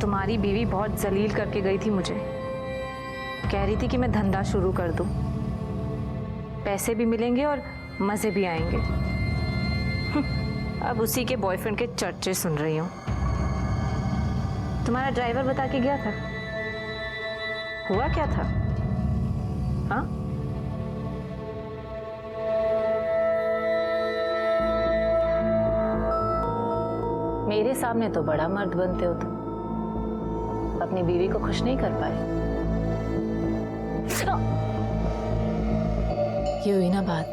तुम्हारी बीवी बहुत जलील करके गई थी मुझे। कह रही थी कि मैं धंधा शुरू कर दूं, पैसे भी मिलेंगे और मजे भी आएंगे। अब उसी के बॉयफ्रेंड के चर्चे सुन रही हूँ। तुम्हारा ड्राइवर बता के गया था, हुआ क्या था? हाँ, मेरे सामने तो बड़ा मर्द बनते हो तुम, अपनी बीवी को खुश नहीं कर पाए। ये हुई ना बात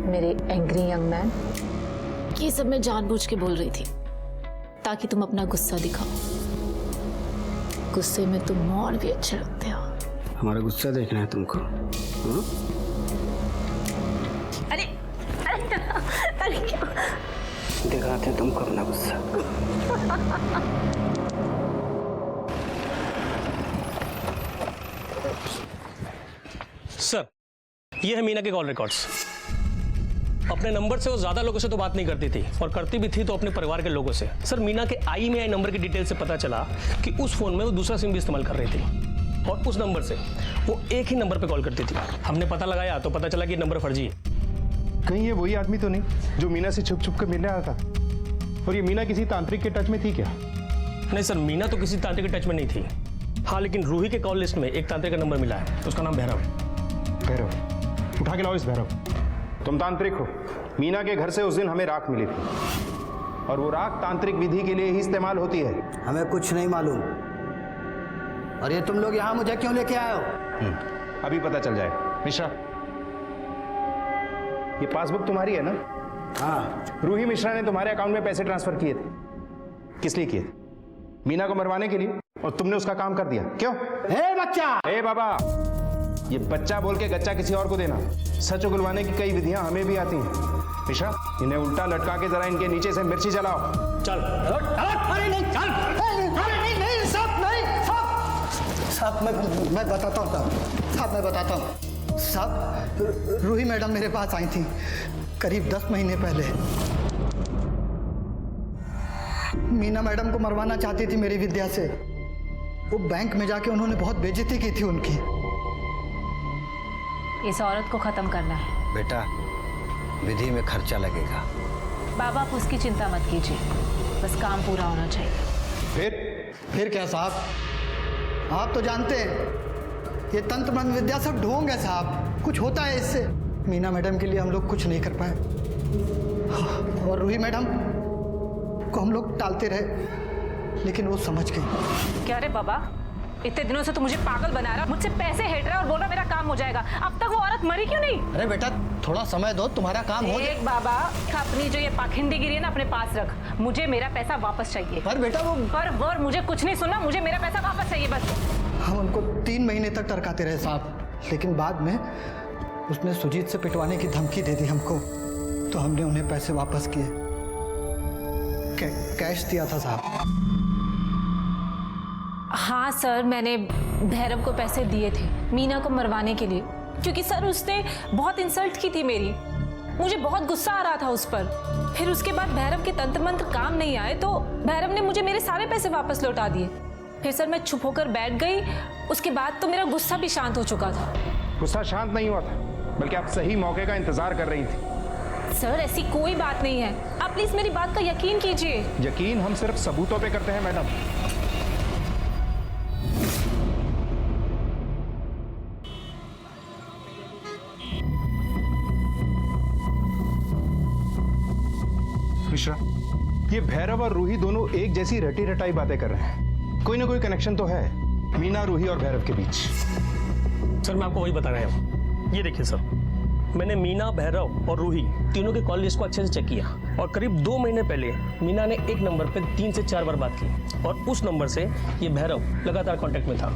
मेरे एंग्री यंग मैन। ये सब मैं जानबूझ के बोल रही थी ताकि तुम अपना गुस्सा दिखाओ। गुस्से में तुम और भी अच्छे लगते हो। हमारा गुस्सा देखना है तुमको? अरे अरे अरे क्या दिखाते हैं तुमको अपना गुस्सा। सर, ये है मीना के कॉल रिकॉर्ड्स। अपने नंबर से वो ज्यादा लोगों से तो बात नहीं करती थी, और करती भी थी तो अपने परिवार के लोगों से। सर, मीना के IMEI नंबर की डिटेल से पता चला कि उस फोन में वो दूसरा सिम भी इस्तेमाल कर रही थी, और उस नंबर से वो एक ही नंबर पे कॉल करती थी। हमने पता लगाया तो पता चला कि नंबर फर्जी है। कहीं ये वही आदमी तो नहीं जो मीना से छुप छुप कर मिलने आया था? और ये मीना किसी तांत्रिक के टच में थी क्या? नहीं सर, मीना तो किसी तांत्रिक के टच में नहीं थी। हाँ, लेकिन रूही के कॉल लिस्ट में एक तांत्रिक का नंबर मिला है, उसका नाम भैरव है। भैरव? उठा के लाओ इस भैरव। तुम तांत्रिक हो। मीना के घर से उस दिन हमें राख मिली थी, और वो राख तांत्रिक विधि के लिए ही इस्तेमाल होती है। हमें कुछ नहीं मालूम। और ये तुम लोग यहाँ मुझे क्यों लेके आए हो? अभी पता चल जाएगा। मिश्रा, ये पासबुक तुम्हारी है ना? हाँ। रूही मिश्रा ने तुम्हारे अकाउंट में पैसे ट्रांसफर किए थे। किस लिए किए थे? मीना को मरवाने के लिए, और तुमने उसका काम कर दिया। क्यों? हे बच्चा! ए बाबा, ये बच्चा बोल के गच्चा किसी और को देना। सच उगलवाने की कई विधियां हमें भी आती हैं। मिश्रा, इन्हें उल्टा लटका के जरा इनके नीचे से मिर्ची जलाओ। चल। अरे नहीं, चल। अरे नहीं, साहब नहीं, साहब मैं बताता हूँ साहब, मैं बताता हूँ साहब। रूही मैडम मेरे पास आई थी करीब 10 महीने पहले। मीना मैडम को मरवाना चाहती थी मेरी विद्या से। वो बैंक में जाके उन्होंने बहुत बेइज्जती की थी उनकी। इस औरत को खत्म करना है। बेटा, विधि में खर्चा लगेगा। बाबा, आप उसकी चिंता मत कीजिए, बस काम पूरा होना चाहिए। फिर क्या साहब? आप तो जानते हैं ये तंत्र मंत्र विद्या सब ढोंग है साहब। कुछ होता है इससे। मीना मैडम के लिए हम लोग कुछ नहीं कर पाए, और रूही मैडम को हम लोग टालते रहे, लेकिन वो समझ गई। क्या रे बाबा, इतने दिनों से तो मुझे पागल बना रहा, मुझसे पैसे हेट रहा और बोल रहा मेरा काम हो जाएगा। अब तक वो औरत मरी क्यों नहीं? अरे बेटा, थोड़ा समय दो, तुम्हारा काम हो जाएगा। बाबा, अपनी जो ये पाखंडीगिरी है ना अपने पास रख। मुझे मेरा पैसा वापस चाहिए। पर बेटा वो पर मुझे कुछ नहीं सुनना, मुझे मेरा पैसा वापस चाहिए बस। हम उनको 3 महीने तक टरकाते रहे साहब, लेकिन बाद में उसने सुजीत से पिटवाने की धमकी दे दी हमको, तो हमने उन्हें पैसे वापस किए। कैश दिया था साहब। हाँ सर, मैंने भैरव को पैसे दिए थे मीना को मरवाने के लिए, क्योंकि सर उसने बहुत इंसल्ट की थी मेरी। मुझे बहुत गुस्सा आ रहा था उस पर। फिर उसके बाद भैरव के तंत्र मंत्र काम नहीं आए तो भैरव ने मुझे मेरे सारे पैसे वापस लौटा दिए। फिर सर मैं चुप होकर बैठ गई। उसके बाद तो मेरा गुस्सा भी शांत हो चुका था। गुस्सा शांत नहीं हुआ था, बल्कि आप सही मौके का इंतजार कर रही थी। सर ऐसी कोई बात नहीं है, आप प्लीज मेरी बात का यकीन कीजिए। यकीन हम सिर्फ सबूतों पे करते हैं मैडम। मिश्रा, ये भैरव और रूही दोनों एक जैसी रटी रटाई बातें कर रहे हैं। कोई ना कोई कनेक्शन तो है मीना, रूही और भैरव के बीच। सर, मैं आपको वही बता रहा हूँ। ये देखिए सर, मैंने मीना, भैरव और रूही तीनों के कॉल लिस्ट को अच्छे से चेक किया, और करीब 2 महीने पहले मीना ने एक नंबर पे 3 से 4 बार बात की, और उस नंबर से ये भैरव लगातार कांटेक्ट में था।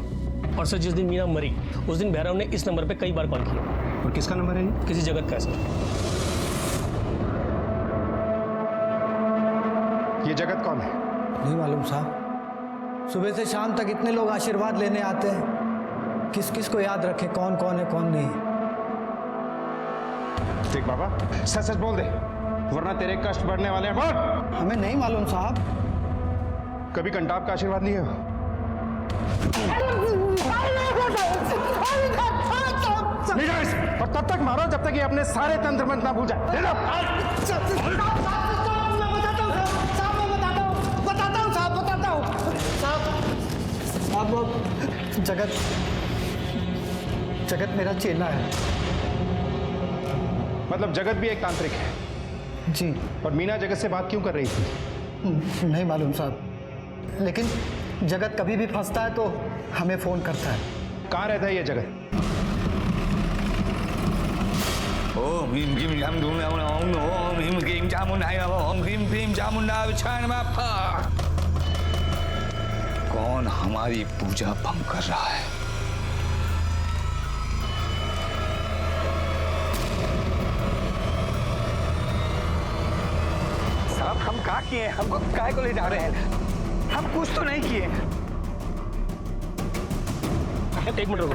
और सर, जिस दिन मीना मरी उस दिन भैरव ने इस नंबर पे कई बार कॉल किया। और किसका नंबर है ये? किसी जगत का है सर। ये जगत कौन है? नहीं मालूम साहब। सुबह से शाम तक इतने लोग आशीर्वाद लेने आते हैं, किस किस को याद रखें कौन कौन है कौन नहीं। देख बाबा, सच सच बोल दे, वरना तेरे कष्ट बढ़ने वाले हैं। बोल। हमें नहीं मालूम साहब। कभी कंटाप का आशीर्वाद लिया हो? ले जाओ इसे, और तब तक मारो जब तक ये अपने सारे तंत्र मंत्र ना भूल जाए। ले जाओ। अब जगत मेरा चेला है। मतलब जगत भी एक तांत्रिक है? जी। और मीना जगत से बात क्यों कर रही थी? नहीं मालूम साहब, लेकिन जगत कभी भी फंसता है तो हमें फोन करता है। कहाँ रहता है ये जगत? ओम ह्रीं क्लीं चामुंडाय नमः, ओम ह्रीं क्लीं चामुंडाय नमः, ओम ह्रीं क्लीं चामुंडाय नमः। कौन हमारी पूजा भंग कर रहा है? साहब हम क्या किए? हमको काहे को ले जा रहे हैं? हम कुछ तो नहीं किए। एक मिनट रुको।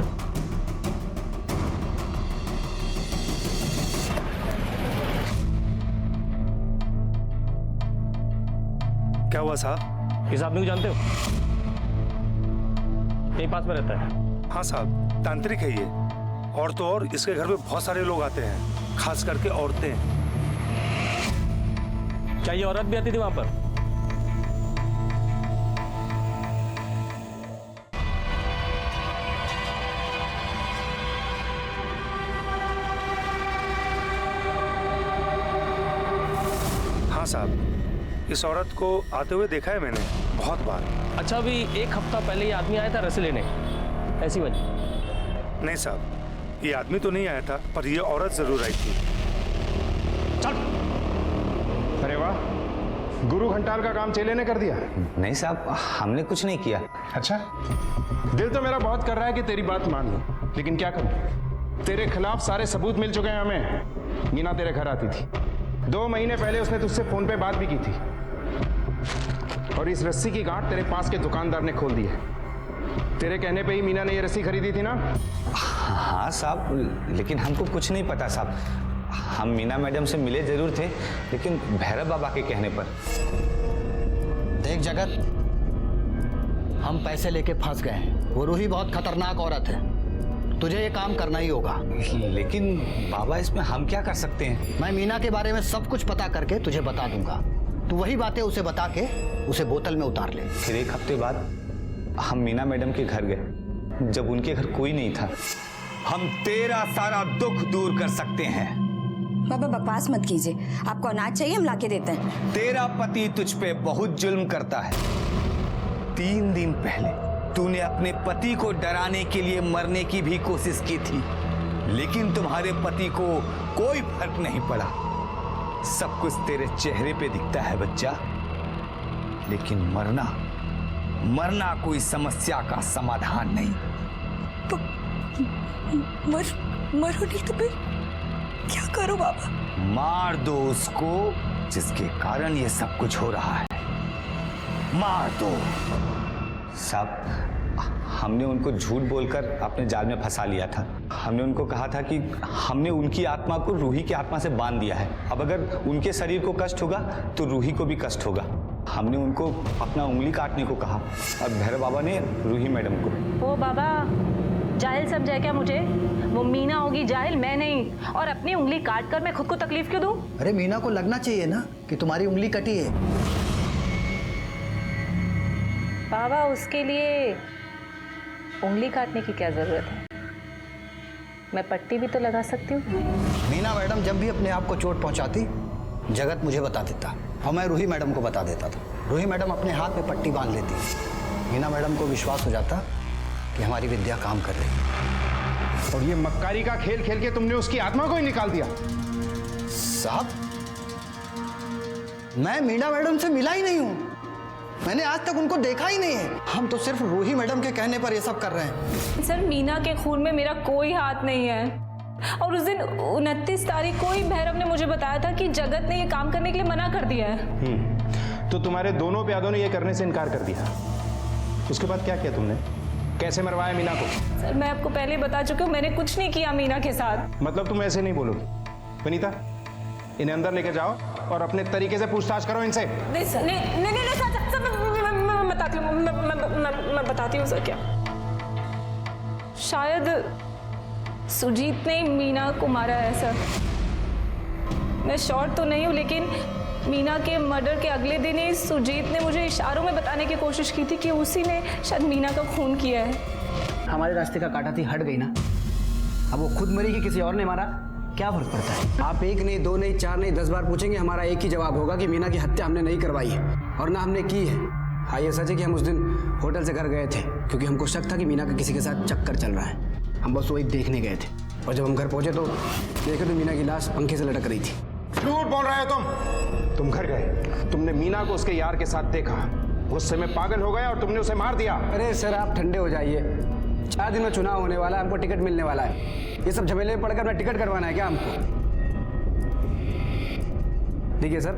क्या हुआ साहब? इस आदमी को जानते हो? यहीं पास में रहता है। हाँ साहब, तांत्रिक है ये। और तो और इसके घर में बहुत सारे लोग आते हैं, खास करके औरतें। क्या ये औरत भी आती थी वहां पर? हाँ साहब, इस औरत को आते हुए देखा है मैंने बहुत बार। अच्छा, अभी एक हफ्ता पहले ये आदमी आया था रस्सी लेने, ऐसी वजह? नहीं साहब, ये आदमी तो नहीं आया था, पर ये औरत जरूर आई थी। चल। अरे वाह, गुरु घंटाल का काम चेले ने कर दिया। नहीं साहब, हमने कुछ नहीं किया। अच्छा, दिल तो मेरा बहुत कर रहा है कि तेरी बात मान लूं, लेकिन क्या करूं? तेरे खिलाफ सारे सबूत मिल चुके हैं हमें। मीना तेरे घर आती थी, 2 महीने पहले उसने तुझसे फोन पे बात भी की थी, और इस रस्सी की गांठ तेरे पास के दुकानदार ने खोल दी है। तेरे कहने पे ही मीना ने ये रस्सी खरीदी थी ना? हाँ साहब, लेकिन हमको कुछ नहीं पता साहब। हम मीना मैडम से मिले जरूर थे, लेकिन भैरव बाबा के कहने पर। देख जगत, हम पैसे लेके फंस गए हैं। वो रूही बहुत खतरनाक औरत है, तुझे ये काम करना ही होगा। लेकिन बाबा, इसमें हम क्या कर सकते हैं? मैं मीना के बारे में सब कुछ पता करके तुझे बता दूंगा। तू वही बातें उसे बता के उसे बोतल में उतार ले। फिर 1 हफ्ते बाद हम मीना मैडम के घर गए, जब उनके घर कोई नहीं था। हम तेरा सारा दुख दूर कर सकते हैं। बाबा बकवास मत कीजिए, आपको अनाज चाहिए हम लाके देते हैं। तेरा पति तुझ पे बहुत जुल्म करता है। 3 दिन पहले तूने अपने पति को डराने के लिए मरने की भी कोशिश की थी, लेकिन तुम्हारे पति को कोई फर्क नहीं पड़ा। सब कुछ तेरे चेहरे पे दिखता है बच्चा, लेकिन मरना कोई समस्या का समाधान नहीं। मरो नहीं तो फिर क्या करो बाबा? मार दो उसको जिसके कारण ये सब कुछ हो रहा है। मार दो। साहब, हमने उनको झूठ बोलकर अपने जाल में फंसा लिया था। हमने उनको कहा था कि हमने उनकी आत्मा को रूही की आत्मा से बांध दिया है। अब अगर उनके शरीर को कष्ट होगा तो रूही को भी कष्ट होगा। हमने उनको अपना उंगली काटने को कहा, और भैरव बाबा ने रूही मैडम को। ओ बाबा, जाहिल समझा क्या मुझे? वो मीना होगी जाहिल, मैं नहीं। और अपनी उंगली काट कर मैं खुद को तकलीफ क्यों दूं? अरे मीना को लगना चाहिए ना कि तुम्हारी उंगली कटी है। बाबा, उसके लिए उंगली काटने की क्या जरूरत है? मैं पट्टी भी तो लगा सकती हूँ। मीना मैडम जब भी अपने आप को चोट पहुंचाती, जगत मुझे बता देता और मैं रूही मैडम को बता देता था। रूही मैडम अपने हाथ में पट्टी बांध लेती। मीना मैडम को विश्वास हो जाता कि हमारी विद्या काम कर रही है। और ये मक्कारी का खेल खेल के तुमने उसकी आत्मा को ही निकाल दिया। साहब, मैं मीना मैडम से मिला ही नहीं हूं। मैंने आज तक उनको देखा ही नहीं है। हम तो सिर्फ रूही मैडम के कहने पर ये सब कर रहे हैं। सर, मीना के खून में मेरा कोई हाथ नहीं है। और उस दिन 29 तारीख को ही भैरव ने मुझे बताया था कि जगत ने ये काम करने के लिए मना कर दिया है। तो तुम्हारे दोनों प्यादों ने ये करने से इनकार कर दिया। उसके बाद क्या किया तुमने? कैसे मरवाया मीना को? सर, मैं आपको पहले बता चुकी हूँ, मैंने कुछ नहीं किया मीना के साथ। मतलब तुम ऐसे नहीं बोलोगी? वनीता, इन्हें अंदर लेकर जाओ और अपने तरीके से पूछताछ करो इनसे। नहीं सर, नहीं, बताती हूँ सर क्या। शायद सुजीत ने मीना को मारा है सर। मैं श्योर तो नहीं हूँ, लेकिन मीना के मर्डर के अगले दिन ही सुजीत ने मुझे इशारों में बताने की कोशिश की थी कि उसी ने शायद मीना का खून किया है। हमारे रास्ते का कांटा थी, हट गई ना। अब वो खुद मरी कि किसी और ने मारा, क्या फर्क पड़ता है? आप एक नहीं, दो नहीं, चार नहीं, 10 बार पूछेंगे, हमारा एक ही जवाब होगा कि मीना की हत्या हमने नहीं करवाई है और ना हमने की है। हाँ, ये सच है कि हम उस दिन होटल से घर गए थे क्योंकि हमको शक था कि मीना का किसी के साथ चक्कर चल रहा है। हम बस वही देखने गए थे और जब हम घर पहुंचे तो देखे तो मीना की लाश पंखे से लटक रही थी। झूठ बोल रहे हो तुम घर गए, तुमने मीना को उसके यार के साथ देखा, गुस्से में पागल हो गए और तुमने उसे मार दिया। अरे सर, आप ठंडे हो जाइए। 4 दिन में चुनाव होने वाला है, हमको टिकट मिलने वाला है। ये सब झमेले में पड़कर अपना टिकट करवाना है क्या हमको? देखिए सर,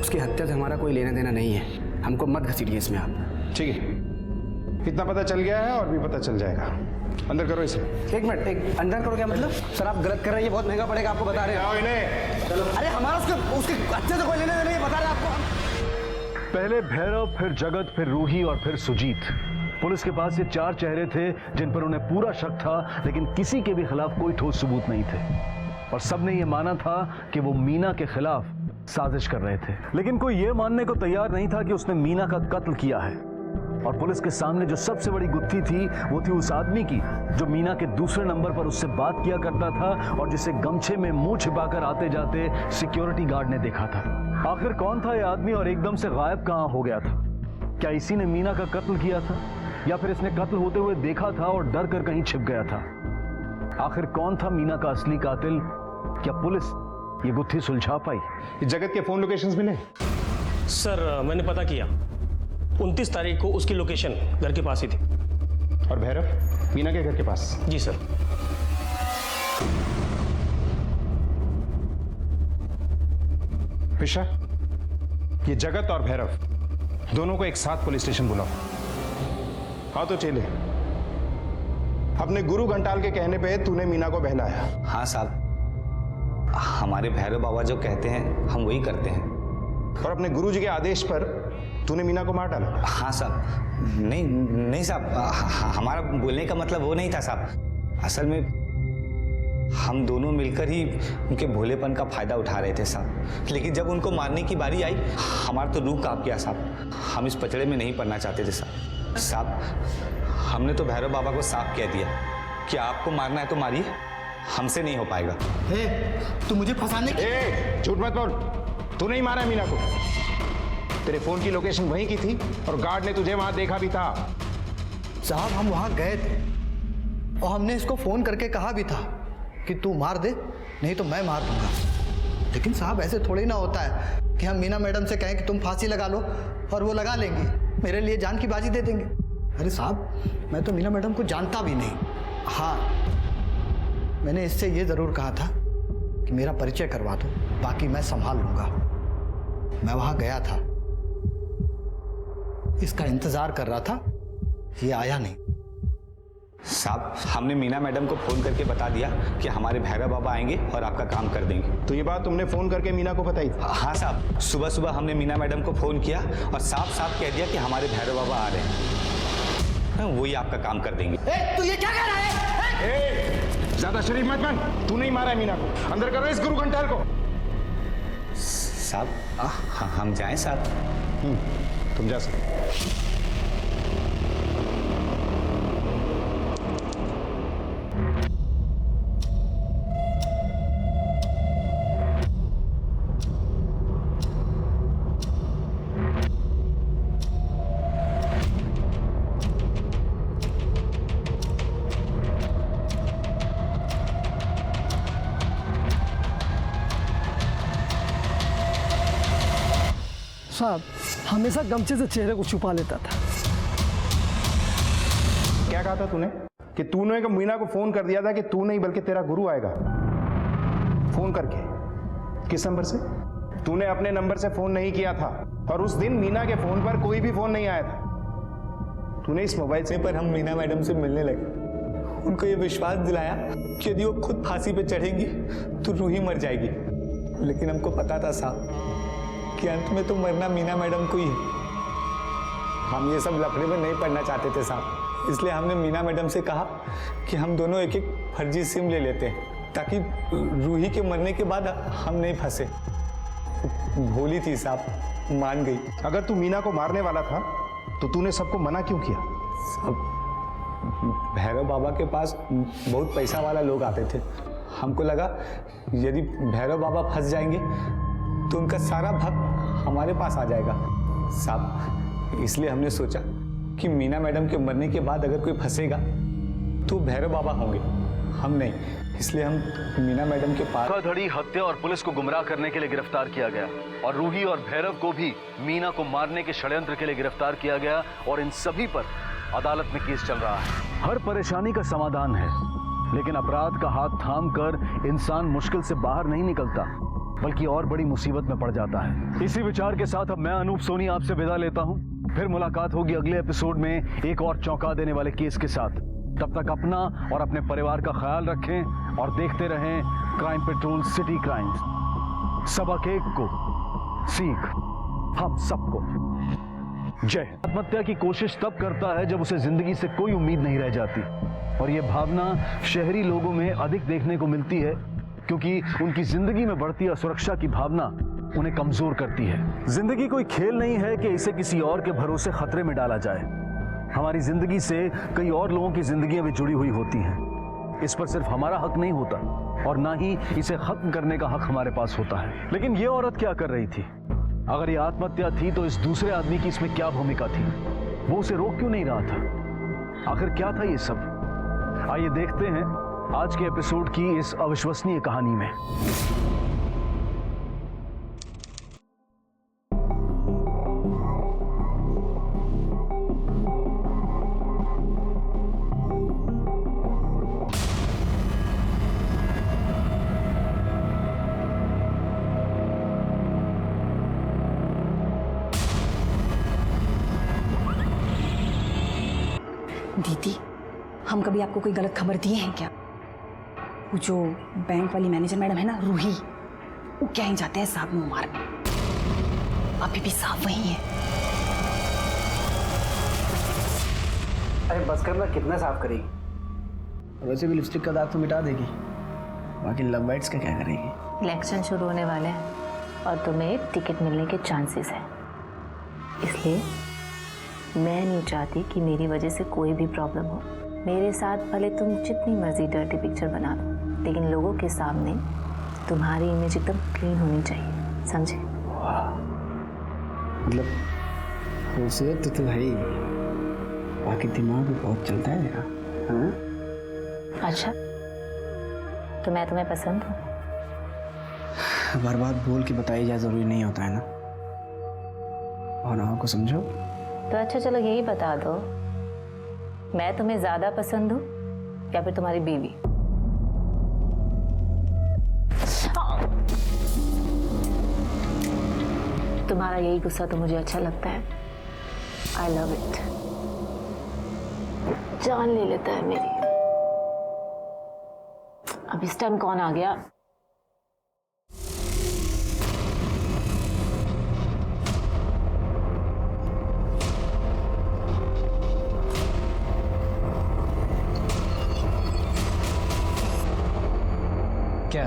उसकी हत्या से हमारा कोई लेना देना नहीं है, हमको मत घसीटिए इसमें आप। ठीक है, इतना पता चल गया है और भी पता चल जाएगा। अंदर करो इसे। एक मिनट, एक अंदर करो क्या मतलब? सर आप गलत कर रहे हैं, ये बहुत महंगा पड़ेगा आपको, बता रहे हैं। इन्हें चलो, अरे हमारा उसके हत्या से कोई लेना देना नहीं, बता रहे हैं आपको। पहले भैरव, फिर जगत, फिर रूही और फिर सुजीत। पुलिस के पास ये 4 चेहरे थे जिन पर उन्हें पूरा शक था, लेकिन किसी के भी खिलाफ कोई ठोस सबूत नहीं थे और सबने ये माना था कि वो मीना के खिलाफ साजिश कर रहे थे। लेकिन कोई ये मानने को तैयार नहीं था कि उसने मीना का कत्ल किया है। और पुलिस के सामने जो सबसे बड़ी गुत्थी थी वो थी उस आदमी की जो मीना के दूसरे नंबर पर उससे बात किया करता था और जिसे गमछे में मुंह छिपाकर आते जाते सिक्योरिटी गार्ड ने देखा था। आखिर कौन था ये आदमी और एकदम से गायब कहां हो गया था? क्या इसी ने मीना का कत्ल किया था या फिर इसने कत्ल होते हुए देखा था और डर कर कहीं छिप गया था? आखिर कौन था मीना का असली कातिल? क्या पुलिस ये गुत्थी सुलझा पाई? जगत के फोन लोकेशंस मिले? सर मैंने पता किया, 29 तारीख को उसकी लोकेशन घर के पास ही थी। और भैरव मीना के घर के पास? जी सर। पिशा, ये जगत और भैरव दोनों को एक साथ पुलिस स्टेशन बुलाओ। हाँ तो चले, अपने गुरु घंटाल के कहने पे तूने मीना को बहलाया। हाँ साहब, हमारे भैरव बाबा जो कहते हैं हम वही करते हैं। और अपने गुरु जी के आदेश पर तूने मीना को मार डाला? हाँ साहब। नहीं साहब, हमारा बोलने का मतलब वो नहीं था साहब। असल में हम दोनों मिलकर ही उनके भोलेपन का फायदा उठा रहे थे साहब। लेकिन जब उनको मारने की बारी आई, हमारा तो रूह कांप गया साहब। हम इस पचड़े में नहीं पड़ना चाहते थे साहब। हमने तो भैरव बाबा को साफ कह दिया कि आपको मारना है तो मारिए, हमसे नहीं हो पाएगा। तू मुझे फंसाने की... झूठ मत बोल, तू नहीं मारा मीना को। तेरे फोन की लोकेशन वहीं की थी और गार्ड ने तुझे वहां देखा भी था। साहब हम वहां गए थे और हमने इसको फोन करके कहा भी था कि तू मार दे, नहीं तो मैं मार दूंगा। लेकिन साहब ऐसे थोड़ी ना होता है कि हम मीना मैडम से कहें कि तुम फांसी लगा लो और वो लगा लेंगी, मेरे लिए जान की बाजी दे देंगे। अरे साहब मैं तो मीना मैडम को जानता भी नहीं। हाँ, मैंने इससे ये ज़रूर कहा था कि मेरा परिचय करवा दो, बाकी मैं संभाल लूंगा। मैं वहां गया था, इसका इंतजार कर रहा था, ये आया नहीं। साहब हमने मीना मैडम को फोन करके बता दिया कि हमारे भैरव बाबा आएंगे और आपका काम कर देंगे। तो ये बात तुमने फोन करके मीना को बताई? हाँ साहब, सुबह सुबह हमने मीना मैडम को फोन किया और साफ साफ कह दिया कि हमारे भैरव बाबा आ रहे हैं, वही आपका काम कर देंगे। तू ये क्या कह रहा है? ज्यादा शरीफ मत बन, तू नहीं मारा मीना को। अंदर करो इस गुरु घंटाल को। साहब हम जाएं साहब? तुम जा सकते। साहब हमेशा गमछे से चेहरे को छुपा लेता था। क्या कहा था तूने? कि तूने मीना को फोन कर दिया था कि तू नहीं बल्कि तेरा गुरु आएगा। फोन करके किस नंबर से? तूने अपने नंबर से फोन नहीं किया था और उस दिन मीना के फोन पर कोई भी फोन नहीं आया था। तूने इस मोबाइल से पर हम मीना मैडम से मिलने लगे, उनको ये विश्वास दिलाया कि यदि वो खुद फांसी पे चढ़ेंगी तो रूही मर जाएगी। लेकिन हमको पता था साहब कि अंत में तो मरना मीना मैडम को ही है। हम ये सब लफड़े में नहीं पड़ना चाहते थे साहब, इसलिए हमने मीना मैडम से कहा कि हम दोनों एक एक फर्जी सिम ले लेते हैं ताकि रूही के मरने के बाद हम नहीं फंसे। भोली थी साहब, मान गई। अगर तू मीना को मारने वाला था तो तूने सबको मना क्यों किया? सब भैरव बाबा के पास बहुत पैसा वाला लोग आते थे, हमको लगा यदि भैरव बाबा फंस जाएंगे तो उनका सारा भक्त हमारे पास आ जाएगा साहब, इसलिए हमने सोचा कि मीना मैडम के मरने के बाद अगर कोई फंसेगा तो भैरव बाबा होंगे, हम नहीं। इसलिए हम मीना मैडम के पास धोखाधड़ी, हत्या और पुलिस को गुमराह करने के लिए गिरफ्तार किया गया और रूही और भैरव को भी मीना को मारने के षड्यंत्र के लिए गिरफ्तार किया गया और इन सभी पर अदालत में केस चल रहा है। हर परेशानी का समाधान है, लेकिन अपराध का हाथ थाम कर इंसान मुश्किल से बाहर नहीं निकलता बल्कि और बड़ी मुसीबत में पड़ जाता है। इसी विचार के साथ अब मैं अनूप सोनी आपसे विदा लेता हूं। फिर मुलाकात होगी अगले एपिसोड में एक और चौंका देने वाले केस के साथ। तब तक अपना और अपने परिवार का ख्याल रखें और देखते रहें क्राइम पेट्रोल सिटी क्राइम्स। सबक एक को सीख हम सबको। जय हिंद। आत्महत्या की कोशिश तब करता है जब उसे जिंदगी से कोई उम्मीद नहीं रह जाती, और यह भावना शहरी लोगों में अधिक देखने को मिलती है क्योंकि उनकी जिंदगी में बढ़ती असुरक्षा की भावना उन्हें कमजोर करती है। जिंदगी कोई खेल नहीं है कि इसे किसी और के भरोसे खतरे में डाला जाए। हमारी जिंदगी से कई और लोगों की जिंदगियां भी जुड़ी हुई होती हैं। इस पर सिर्फ हमारा हक नहीं होता और ना ही इसे खत्म करने का हक हमारे पास होता है। लेकिन ये औरत क्या कर रही थी? अगर ये आत्महत्या थी तो इस दूसरे आदमी की इसमें क्या भूमिका थी? वो उसे रोक क्यों नहीं रहा था? आखिर क्या था ये सब? आइए देखते हैं आज के एपिसोड की इस अविश्वसनीय कहानी में। दीदी, हम कभी आपको कोई गलत खबर दिए हैं क्या? वो जो बैंक वाली मैनेजर मैडम है ना, रूही, वो क्या ही जाते हैं साहब मुंह मारने। अभी भी साहब वही है। अरे बस करना, कितना साफ करेगी? वैसे भी लिपस्टिक का दाग तो मिटा देगी, बाकी लव बाइट्स का क्या करेगी? इलेक्शन शुरू होने वाले हैं और तुम्हें टिकट मिलने के चांसेस हैं, इसलिए मैं नहीं चाहती कि मेरी वजह से कोई भी प्रॉब्लम हो। मेरे साथ भले तुम जितनी मर्जी डर्टी पिक्चर बना लो, लेकिन लोगों के सामने तुम्हारी इमेज एकदम क्लीन होनी चाहिए, समझे? मतलब खूबसूरत तो है ही, बाकी दिमाग भी बहुत चलता है यार। हाँ? अच्छा, तो मैं तुम्हें पसंद हूँ? बार बार बोल के बताई जाए जरूरी नहीं होता है ना, और को समझो। तो अच्छा चलो यही बता दो, मैं तुम्हें ज्यादा पसंद हूँ या फिर तुम्हारी बीवी? तुम्हारा यही गुस्सा तो मुझे अच्छा लगता है। I love it. जान ले लेता है मेरी। अब इस टाइम कौन आ गया? क्या?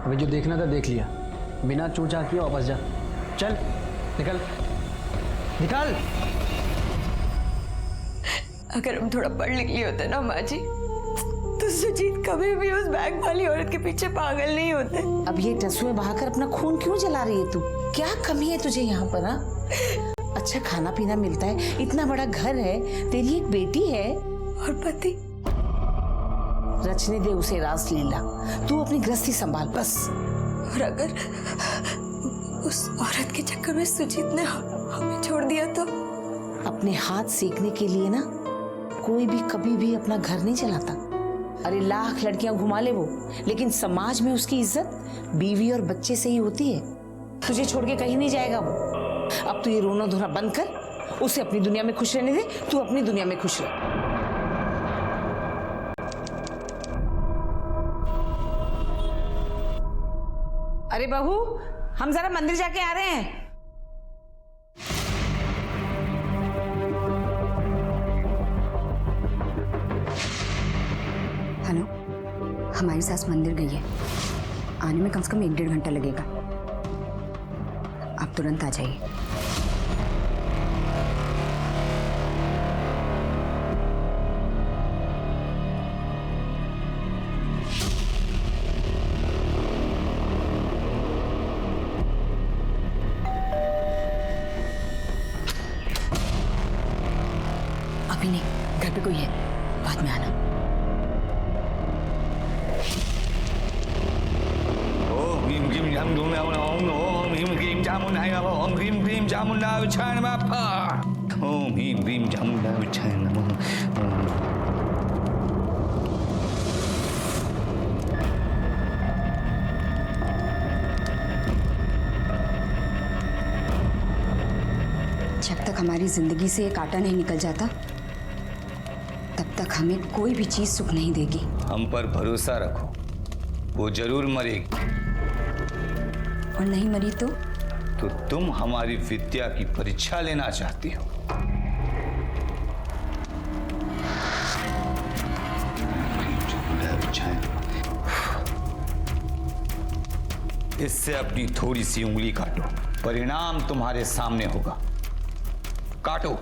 अभी जो देखना था देख लिया, बिना चूचा किए वापस जा। चल निकल निकल। अगर हम थोड़ा पढ़ लिख लिए होते ना माँ जी, तो सुजीत कभी भी उस बैंक वाली औरत के पीछे पागल नहीं होते। अब ये टसुए बहाकर अपना खून क्यों जला रही है तू? क्या कमी है तुझे यहाँ पर? हाँ, अच्छा खाना पीना मिलता है, इतना बड़ा घर है, तेरी एक बेटी है और पति। रचने दे उसे रासलीला, तू अपनी गृहस्थी संभाल बस। और अगर उस औरत के चक्कर में सुजीत ने हमें छोड़ दिया तो? अपने हाथ सीखने के लिए ना कोई भी कभी भी अपना घर नहीं चलाता। अरे लाख लड़कियां घुमा ले वो, लेकिन समाज में उसकी इज्जत बीवी और बच्चे से ही होती है। तुझे छोड़ के कहीं नहीं जाएगा वो। अब तू ये रोना धोना बंद कर, उसे अपनी दुनिया में खुश रहने दे, तू अपनी दुनिया में खुश रह। अरे बहू, हम जरा मंदिर जाके आ रहे हैं। हमारी सास मंदिर गई है, आने में कम से कम 1-1.5 घंटा लगेगा। आप तुरंत आ जाइए। अभी नहीं, घर पे कोई है, बाद में आना। ओम ह्रीं क्लीं झम झुम ओम ह्रीं क्लीं जामुन हाय ओम ह्रीं क्लीं जामुना विच्छाय नमः ओम ह्रीं क्लीं जामुना विच्छाय नमः। जब तक हमारी जिंदगी से ये कांटा नहीं निकल जाता, तब तक हमें कोई भी चीज सुख नहीं देगी। हम पर भरोसा रखो, वो जरूर मरेगी। और नहीं मरी तो तुम हमारी विद्या की परीक्षा लेना चाहती हो। इससे अपनी थोड़ी सी उंगली काटो, परिणाम तुम्हारे सामने होगा। काटो।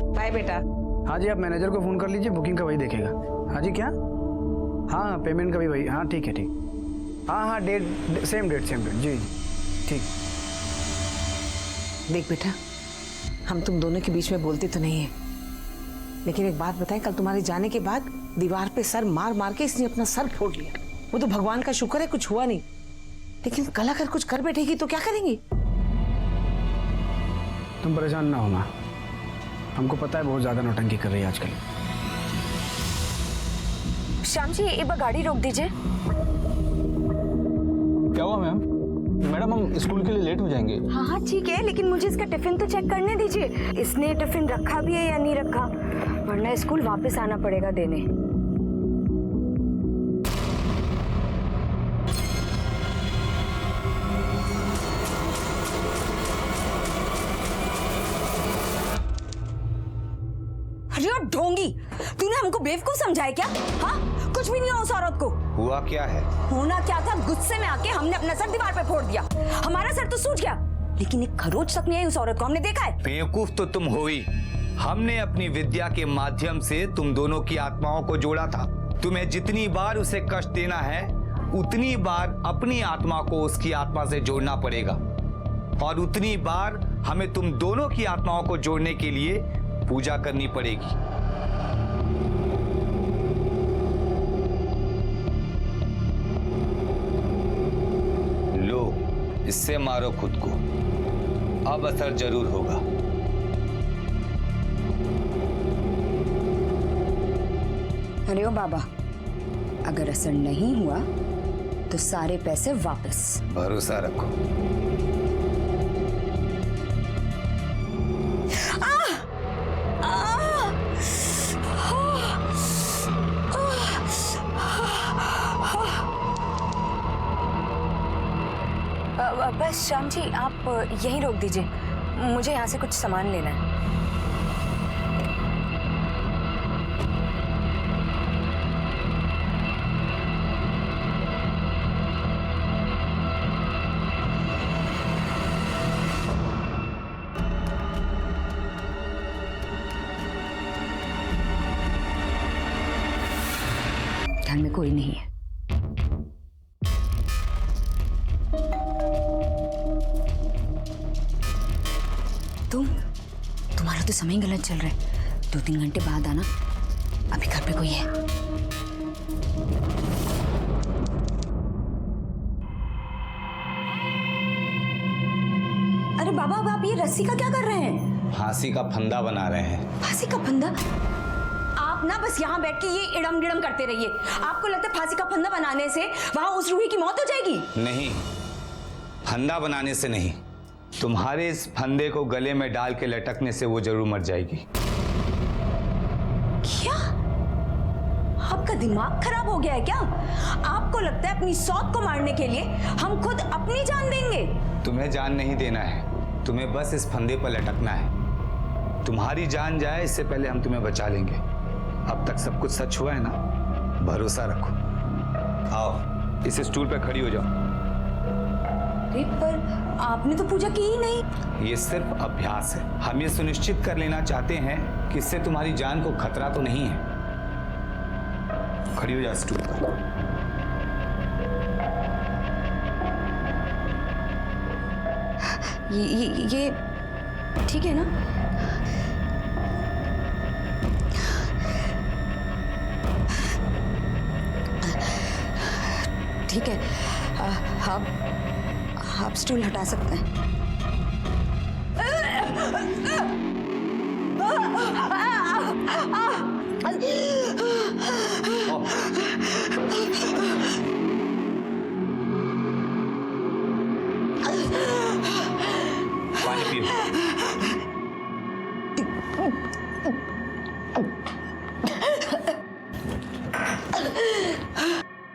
बाय बेटा। हाँ जी, आप मैनेजर को फ़ोन कर लीजिए, बुकिंग का वही देखेगा। हाँ जी, क्या? हाँ, पेमेंट का भी वही। हाँ ठीक है, ठीक। हाँ, डेट सेम डेट जी ठीक। देख बेटा, हम तुम दोनों के बीच में बोलते तो नहीं है, लेकिन एक बात बताएं, कल तुम्हारे जाने के बाद दीवार पे सर मार मार के इसने अपना सर फोड़ लिया। वो तो भगवान का शुक्र है कुछ हुआ नहीं, लेकिन कल अगर कुछ कर बैठेगी तो क्या करेंगी? तुम परेशान ना हो माँ, हमको पता है बहुत ज्यादा नौटंकी कर रही है आजकल। श्याम जी, एक बार गाड़ी रोक दीजिए। क्या हुआ मैम? मैडम, हम स्कूल के लिए लेट हो जाएंगे। हाँ ठीक है, लेकिन मुझे इसका टिफिन तो चेक करने दीजिए। इसने टिफिन रखा भी है या नहीं रखा, वरना स्कूल वापस आना पड़ेगा देने। अरे ढोंगी, तूने हमको बेवकूफ समझा है क्या? हाँ, कुछ भी नहीं हुआ उस औरत को। हुआ क्या है? होना क्या था, गुस्से में आके हमने अपना सर दीवार पे फोड़ दिया। हमारा सर तो सूज गया, लेकिन एक खरोच तक नहीं आई उस औरत को। हमने देखा है। बेवकूफ तो तुम हो ही। हमने अपनी विद्या के माध्यम से तुम दोनों की आत्माओं को जोड़ा था। तुम्हें जितनी बार उसे कष्ट देना है, उतनी बार अपनी आत्मा को उसकी आत्मा से जोड़ना पड़ेगा, और उतनी बार हमें तुम दोनों की आत्माओं को जोड़ने के लिए पूजा करनी पड़ेगी। लो, इससे मारो खुद को, अब असर जरूर होगा। अरे ओ बाबा, अगर असर नहीं हुआ तो सारे पैसे वापस। भरोसा रखो। बस श्याम जी, आप यहीं रोक दीजिए, मुझे यहाँ से कुछ सामान लेना है। घर में कोई नहीं है। तुम्हारा तो समय गलत चल रहा है। 2-3 घंटे बाद आना, अभी घर पे कोई है। ये रस्सी का क्या कर रहे हैं? फांसी का फंदा बना रहे हैं। फांसी का फंदा? आप ना बस यहाँ बैठ के ये इड़म गिड़म करते रहिए। आपको लगता है फांसी का फंदा बनाने से वहां उस रूही की मौत हो जाएगी? नहीं, फंदा बनाने से नहीं, तुम्हारे इस फंदे को गले में डाल के लटकने से वो जरूर मर जाएगी। क्या? आपका दिमाग खराब हो गया है क्या? आपको लगता है अपनी सौत को मारने के लिए हम खुद अपनी जान देंगे? तुम्हें जान नहीं देना है, तुम्हें बस इस फंदे पर लटकना है। तुम्हारी जान जाए इससे पहले हम तुम्हें बचा लेंगे। अब तक सब कुछ सच हुआ है ना, भरोसा रखो। आओ इस स्टूल पर खड़ी हो जाओ। अरे पर आपने तो पूजा की ही नहीं। ये सिर्फ अभ्यास है। हम ये सुनिश्चित कर लेना चाहते हैं कि इससे तुम्हारी जान को खतरा तो नहीं है। खड़ी हो जाओ स्टूल पर। ये ठीक है ना? ठीक है, आप स्टूल हटा सकते हैं। पानी पियो।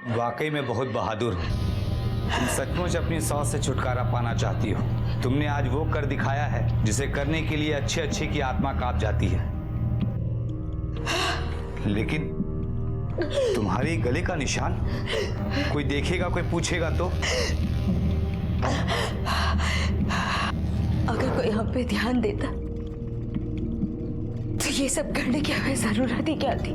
वाकई में बहुत बहादुर हो। तुम सचमुच अपनी सौत से छुटकारा पाना चाहती हो। तुमने आज वो कर दिखाया है जिसे करने के लिए अच्छे अच्छे की आत्मा कांप जाती है। लेकिन तुम्हारे गले का निशान कोई देखेगा, कोई पूछेगा तो? अगर कोई हम पे ध्यान देता तो ये सब करने की हमें जरूरत ही क्या थी?